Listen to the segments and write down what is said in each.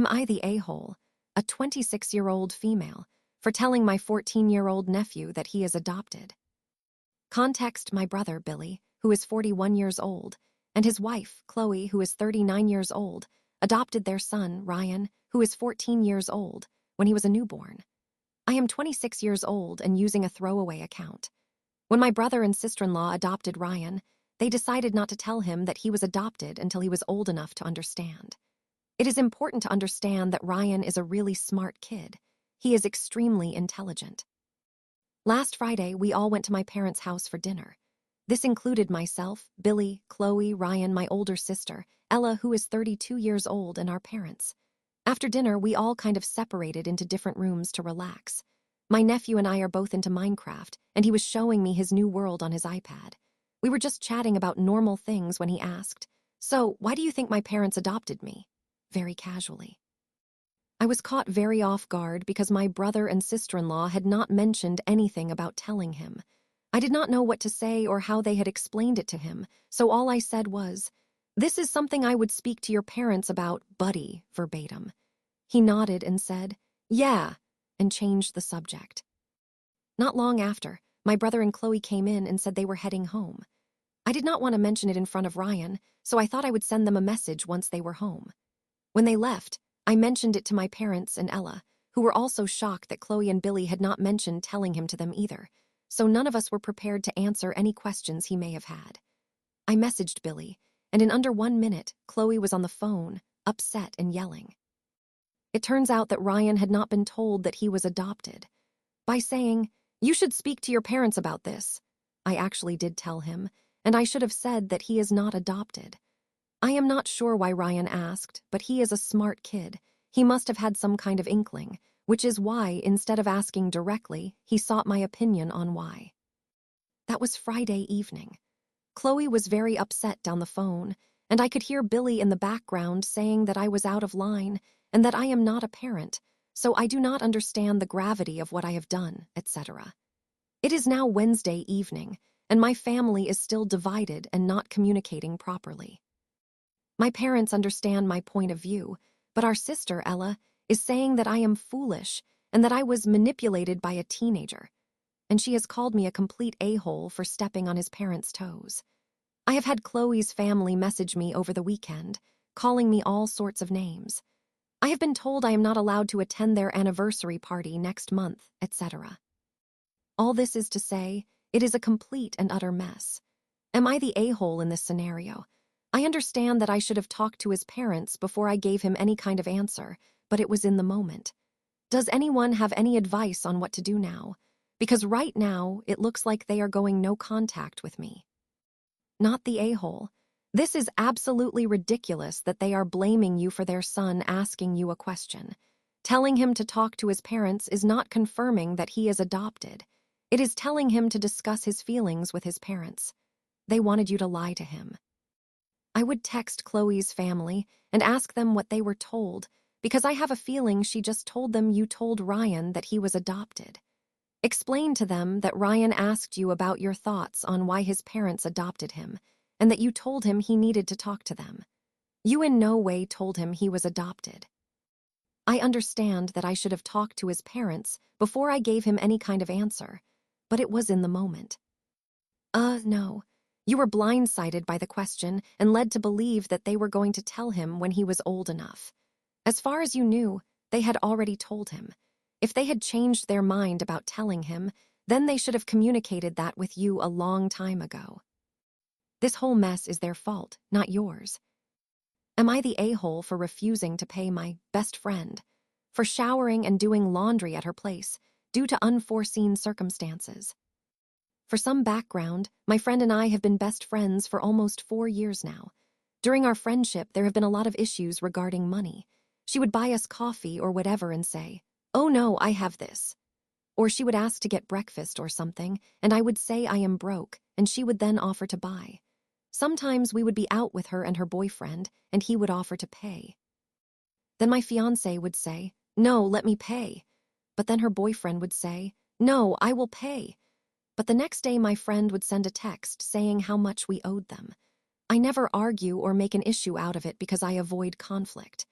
Am I the a-hole, a 26-year-old female, for telling my 14-year-old nephew that he is adopted? Context: my brother, Billy, who is 41 years old, and his wife, Chloe, who is 39 years old, adopted their son, Ryan, who is 14 years old, when he was a newborn. I am 26 years old and using a throwaway account. When my brother and sister-in-law adopted Ryan, they decided not to tell him that he was adopted until he was old enough to understand. It is important to understand that Ryan is a really smart kid. He is extremely intelligent. Last Friday, we all went to my parents' house for dinner. This included myself, Billy, Chloe, Ryan, my older sister, Ella, who is 32 years old, and our parents. After dinner, we all kind of separated into different rooms to relax. My nephew and I are both into Minecraft, and he was showing me his new world on his iPad. We were just chatting about normal things when he asked, "So, why do you think my parents adopted me?" Very casually. I was caught very off guard because my brother and sister-in-law had not mentioned anything about telling him. I did not know what to say or how they had explained it to him, so all I said was, "This is something I would speak to your parents about, buddy," verbatim. He nodded and said, "Yeah," and changed the subject. Not long after, my brother and Chloe came in and said they were heading home. I did not want to mention it in front of Ryan, so I thought I would send them a message once they were home. When they left, I mentioned it to my parents and Ella, who were also shocked that Chloe and Billy had not mentioned telling him to them either, so none of us were prepared to answer any questions he may have had. I messaged Billy, and in under 1 minute, Chloe was on the phone, upset and yelling. It turns out that Ryan had not been told that he was adopted. By saying, "You should speak to your parents about this," I actually did tell him, and I should have said that he is not adopted. I am not sure why Ryan asked, but he is a smart kid. He must have had some kind of inkling, which is why, instead of asking directly, he sought my opinion on why. That was Friday evening. Chloe was very upset down the phone, and I could hear Billy in the background saying that I was out of line and that I am not a parent, so I do not understand the gravity of what I have done, etc. It is now Wednesday evening, and my family is still divided and not communicating properly. My parents understand my point of view, but our sister, Ella, is saying that I am foolish and that I was manipulated by a teenager, and she has called me a complete a-hole for stepping on his parents' toes. I have had Chloe's family message me over the weekend, calling me all sorts of names. I have been told I am not allowed to attend their anniversary party next month, etc. All this is to say, it is a complete and utter mess. Am I the a-hole in this scenario? I understand that I should have talked to his parents before I gave him any kind of answer, but it was in the moment. Does anyone have any advice on what to do now? Because right now, it looks like they are going no contact with me. Not the a-hole. This is absolutely ridiculous that they are blaming you for their son asking you a question. Telling him to talk to his parents is not confirming that he is adopted. It is telling him to discuss his feelings with his parents. They wanted you to lie to him. I would text Chloe's family and ask them what they were told, because I have a feeling she just told them you told Ryan that he was adopted. Explain to them that Ryan asked you about your thoughts on why his parents adopted him, and that you told him he needed to talk to them. You in no way told him he was adopted. I understand that I should have talked to his parents before I gave him any kind of answer, but it was in the moment. No. You were blindsided by the question and led to believe that they were going to tell him when he was old enough. As far as you knew, they had already told him. If they had changed their mind about telling him, then they should have communicated that with you a long time ago. This whole mess is their fault, not yours. Am I the a-hole for refusing to pay my best friend, for showering and doing laundry at her place due to unforeseen circumstances? For some background, my friend and I have been best friends for almost 4 years now. During our friendship, there have been a lot of issues regarding money. She would buy us coffee or whatever and say, "Oh no, I have this." Or she would ask to get breakfast or something, and I would say I am broke, and she would then offer to buy. Sometimes we would be out with her and her boyfriend, and he would offer to pay. Then my fiancé would say, "No, let me pay." But then her boyfriend would say, "No, I will pay." But the next day my friend would send a text saying how much we owed them. I never argue or make an issue out of it because I avoid conflict.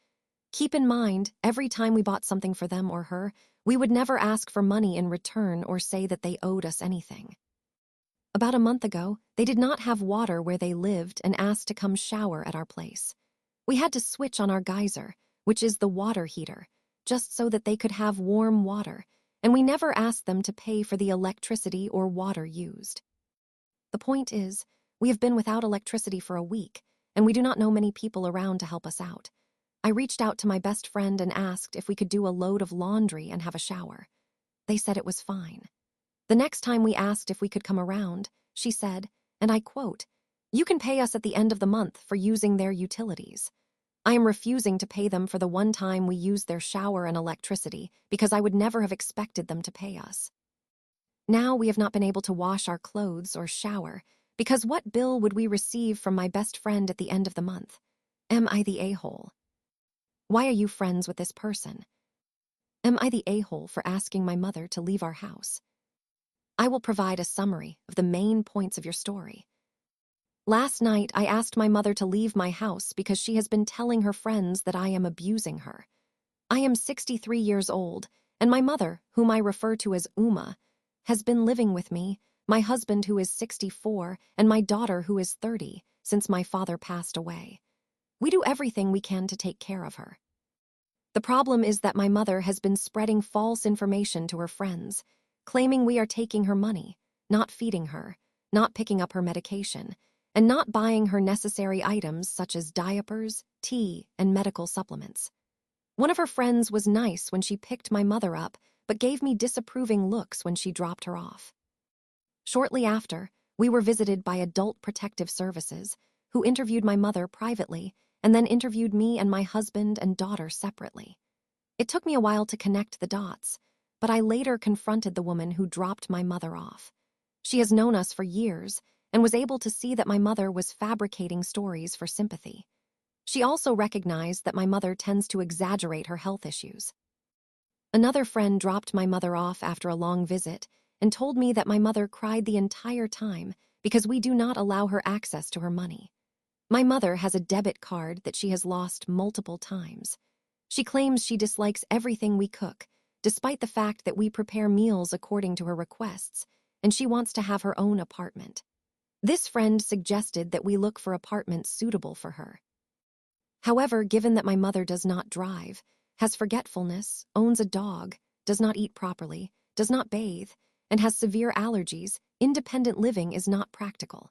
Keep in mind, every time we bought something for them or her, we would never ask for money in return or say that they owed us anything. About a month ago, they did not have water where they lived and asked to come shower at our place. We had to switch on our geyser, which is the water heater, just so that they could have warm water, and we never asked them to pay for the electricity or water used. The point is, we have been without electricity for a week, and we do not know many people around to help us out. I reached out to my best friend and asked if we could do a load of laundry and have a shower. They said it was fine. The next time we asked if we could come around, she said, and I quote, "You can pay us at the end of the month for using their utilities. I am refusing to pay them for the one time we used their shower and electricity because I would never have expected them to pay us. Now we have not been able to wash our clothes or shower because what bill would we receive from my best friend at the end of the month? Am I the a-hole? Why are you friends with this person? Am I the a-hole for asking my mother to leave our house? I will provide a summary of the main points of your story. Last night, I asked my mother to leave my house because she has been telling her friends that I am abusing her. I am 63 years old, and my mother, whom I refer to as Uma, has been living with me, my husband who is 64, and my daughter who is 30, since my father passed away. We do everything we can to take care of her. The problem is that my mother has been spreading false information to her friends, claiming we are taking her money, not feeding her, not picking up her medication, and not buying her necessary items such as diapers, tea, and medical supplements. One of her friends was nice when she picked my mother up, but gave me disapproving looks when she dropped her off. Shortly after, we were visited by Adult Protective Services, who interviewed my mother privately and then interviewed me and my husband and daughter separately. It took me a while to connect the dots, but I later confronted the woman who dropped my mother off. She has known us for years and was able to see that my mother was fabricating stories for sympathy. She also recognized that my mother tends to exaggerate her health issues. Another friend dropped my mother off after a long visit and told me that my mother cried the entire time because we do not allow her access to her money. My mother has a debit card that she has lost multiple times. She claims she dislikes everything we cook, despite the fact that we prepare meals according to her requests, and she wants to have her own apartment. This friend suggested that we look for apartments suitable for her. However, given that my mother does not drive, has forgetfulness, owns a dog, does not eat properly, does not bathe, and has severe allergies, independent living is not practical.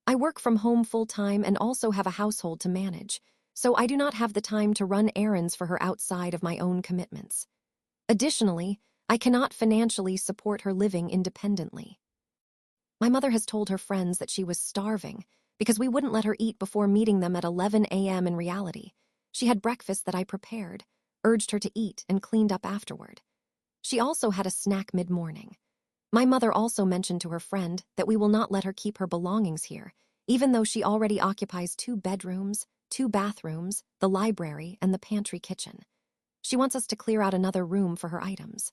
I work from home full-time and also have a household to manage, so I do not have the time to run errands for her outside of my own commitments. Additionally, I cannot financially support her living independently. My mother has told her friends that she was starving because we wouldn't let her eat before meeting them at 11 a.m. In reality, she had breakfast that I prepared, urged her to eat, and cleaned up afterward. She also had a snack mid-morning. My mother also mentioned to her friend that we will not let her keep her belongings here, even though she already occupies 2 bedrooms, 2 bathrooms, the library, and the pantry kitchen. She wants us to clear out another room for her items.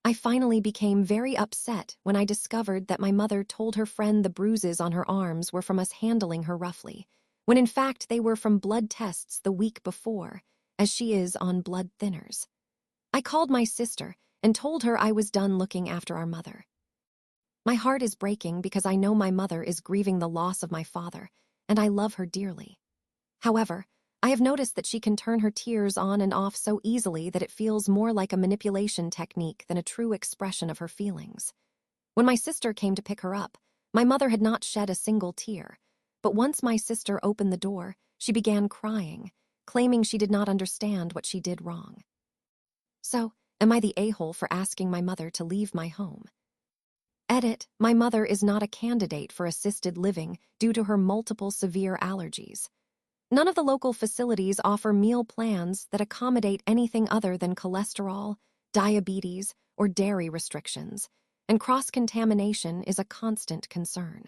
I finally became very upset when I discovered that my mother told her friend the bruises on her arms were from us handling her roughly, when in fact they were from blood tests the week before, as she is on blood thinners. I called my sister and told her I was done looking after our mother. My heart is breaking because I know my mother is grieving the loss of my father, and I love her dearly. However, I have noticed that she can turn her tears on and off so easily that it feels more like a manipulation technique than a true expression of her feelings. When my sister came to pick her up, my mother had not shed a single tear, but once my sister opened the door, she began crying, claiming she did not understand what she did wrong. So, am I the a-hole for asking my mother to leave my home? Edit, my mother is not a candidate for assisted living due to her multiple severe allergies. None of the local facilities offer meal plans that accommodate anything other than cholesterol, diabetes, or dairy restrictions, and cross-contamination is a constant concern.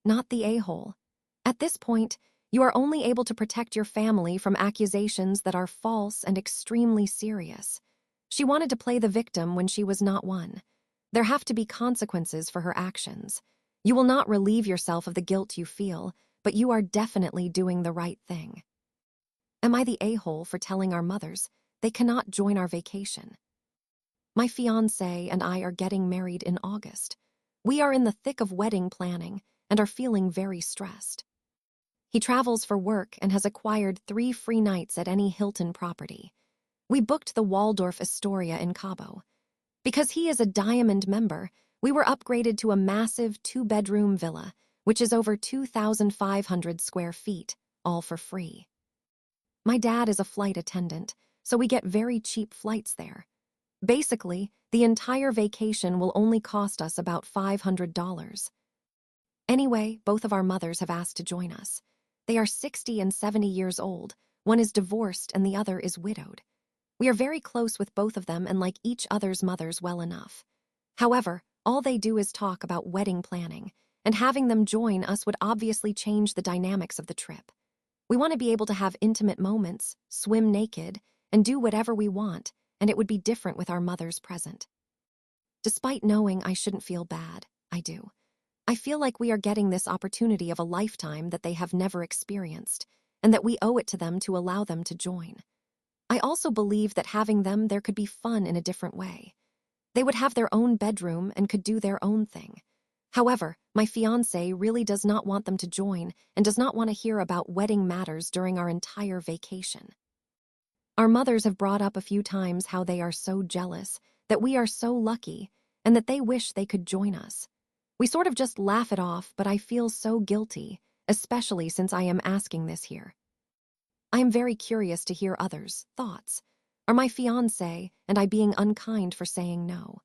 Not the a-hole. At this point, you are only able to protect your family from accusations that are false and extremely serious. She wanted to play the victim when she was not one. There have to be consequences for her actions. You will not relieve yourself of the guilt you feel, but you are definitely doing the right thing. Am I the a-hole for telling our mothers they cannot join our vacation? My fiancé and I are getting married in August. We are in the thick of wedding planning and are feeling very stressed. He travels for work and has acquired 3 free nights at any Hilton property. We booked the Waldorf Astoria in Cabo. Because he is a Diamond member, we were upgraded to a massive 2-bedroom villa, which is over 2,500 square feet, all for free. My dad is a flight attendant, so we get very cheap flights there. Basically, the entire vacation will only cost us about $500. Anyway, both of our mothers have asked to join us. They are 60 and 70 years old. One is divorced and the other is widowed. We are very close with both of them and like each other's mothers well enough. However, all they do is talk about wedding planning, and having them join us would obviously change the dynamics of the trip. We want to be able to have intimate moments, swim naked, and do whatever we want, and it would be different with our mothers present. Despite knowing I shouldn't feel bad, I do. I feel like we are getting this opportunity of a lifetime that they have never experienced, and that we owe it to them to allow them to join. I also believe that having them there could be fun in a different way. They would have their own bedroom and could do their own thing. However, my fiancé really does not want them to join and does not want to hear about wedding matters during our entire vacation. Our mothers have brought up a few times how they are so jealous, that we are so lucky, and that they wish they could join us. We sort of just laugh it off, but I feel so guilty, especially since I am asking this here. I am very curious to hear others' thoughts. Are my fiancé and I being unkind for saying no?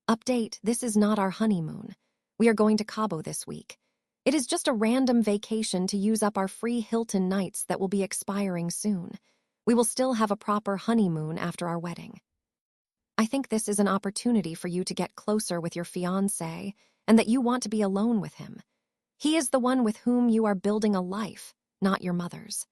Update: this is not our honeymoon. We are going to Cabo this week. It is just a random vacation to use up our free Hilton nights that will be expiring soon. We will still have a proper honeymoon after our wedding. I think this is an opportunity for you to get closer with your fiancé and that you want to be alone with him. He is the one with whom you are building a life, not your mother's.